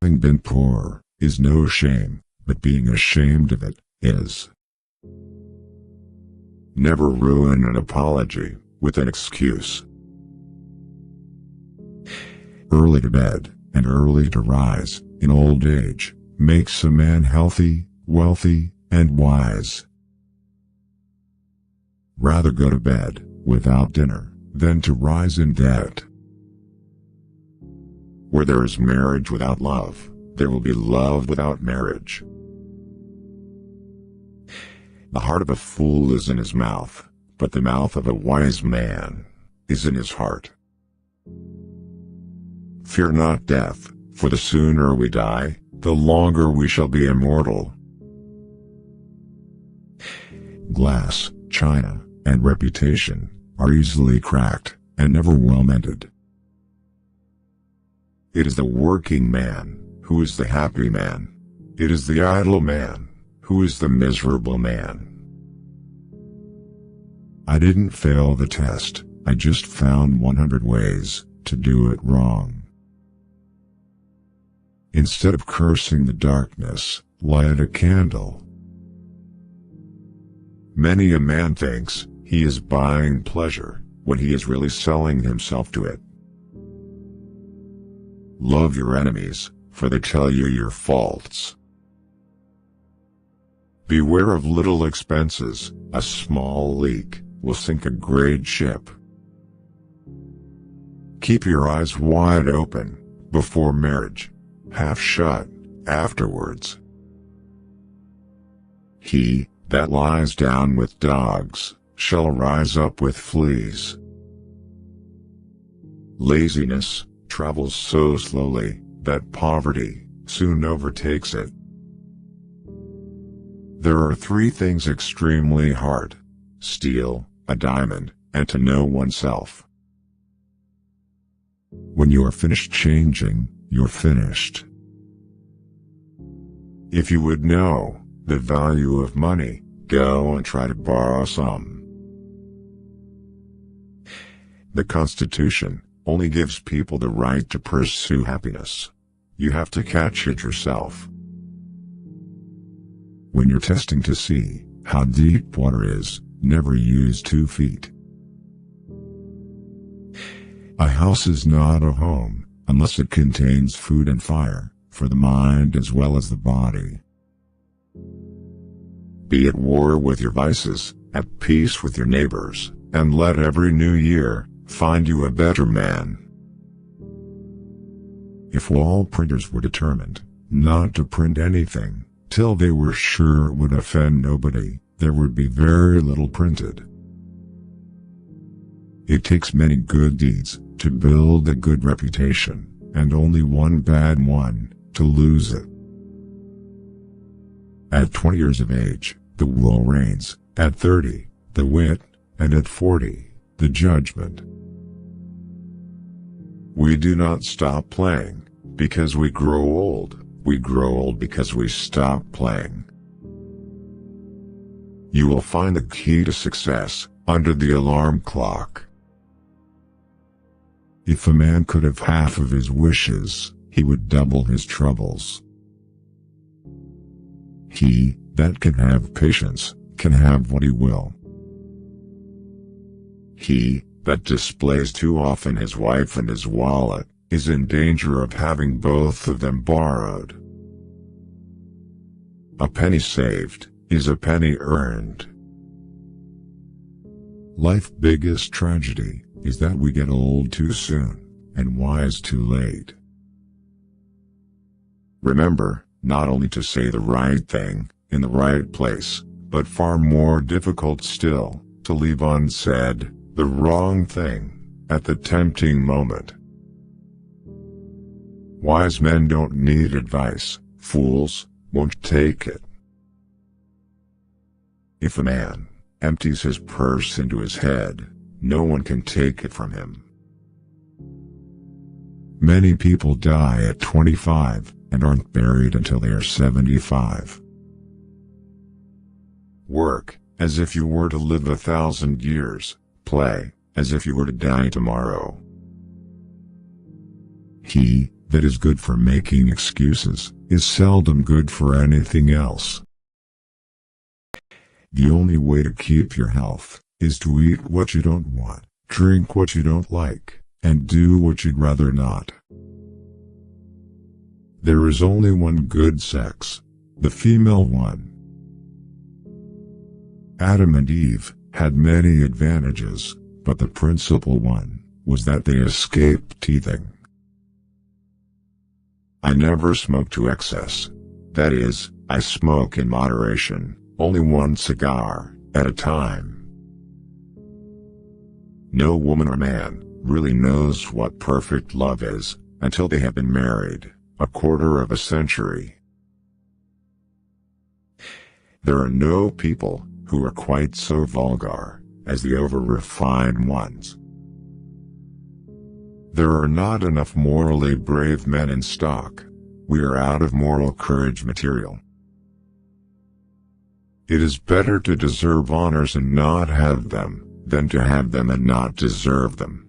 Having been poor is no shame, but being ashamed of it is. Never ruin an apology with an excuse. Early to bed and early to rise in old age makes a man healthy, wealthy, and wise. Rather go to bed without dinner than to rise in debt. Where there is marriage without love, there will be love without marriage. The heart of a fool is in his mouth, but the mouth of a wise man is in his heart. Fear not death, for the sooner we die, the longer we shall be immortal. Glass, china, and reputation are easily cracked and never well mended. It is the working man who is the happy man. It is the idle man who is the miserable man. I didn't fail the test, I just found 100 ways to do it wrong. Instead of cursing the darkness, light a candle. Many a man thinks he is buying pleasure when he is really selling himself to it. Love your enemies, for they tell you your faults. Beware of little expenses, a small leak will sink a great ship. Keep your eyes wide open before marriage, half shut afterwards. He that lies down with dogs shall rise up with fleas. Laziness travels so slowly that poverty soon overtakes it. There are 3 things extremely hard: steal a diamond, and to know oneself. When you are finished changing, you're finished. If you would know the value of money, go and try to borrow some. The Constitution only gives people the right to pursue happiness. You have to catch it yourself. When you're testing to see how deep water is, never use 2 feet. A house is not a home unless it contains food and fire, for the mind as well as the body. Be at war with your vices, at peace with your neighbors, and let every new year find you a better man. If wall printers were determined not to print anything till they were sure it would offend nobody, there would be very little printed. It takes many good deeds to build a good reputation, and only one bad one to lose it. At 20 years of age, the will reigns, at 30, the wit, and at 40, the judgment. We do not stop playing because we grow old because we stop playing. You will find the key to success under the alarm clock. If a man could have half of his wishes, he would double his troubles. He that can have patience can have what he will. He that displays too often his wife and his wallet is in danger of having both of them borrowed. A penny saved is a penny earned. Life's biggest tragedy is that we get old too soon, and wise too late. Remember, not only to say the right thing, in the right place, but far more difficult still, to leave unsaid, the wrong thing, at the tempting moment. Wise men don't need advice, fools won't take it. If a man empties his purse into his head, no one can take it from him. Many people die at 25 and aren't buried until they are 75. Work as if you were to live 1,000 years, play as if you were to die tomorrow. He that is good for making excuses is seldom good for anything else. The only way to keep your health is to eat what you don't want, drink what you don't like, and do what you'd rather not. There is only one good sex, the female one. Adam and Eve had many advantages, but the principal one was that they escaped teething. I never smoke to excess. That is, I smoke in moderation, only one cigar at a time. No woman or man really knows what perfect love is until they have been married a quarter of a century. There are no people who are quite so vulgar as the over-refined ones. There are not enough morally brave men in stock. We are out of moral courage material. It is better to deserve honors and not have them, than to have them and not deserve them.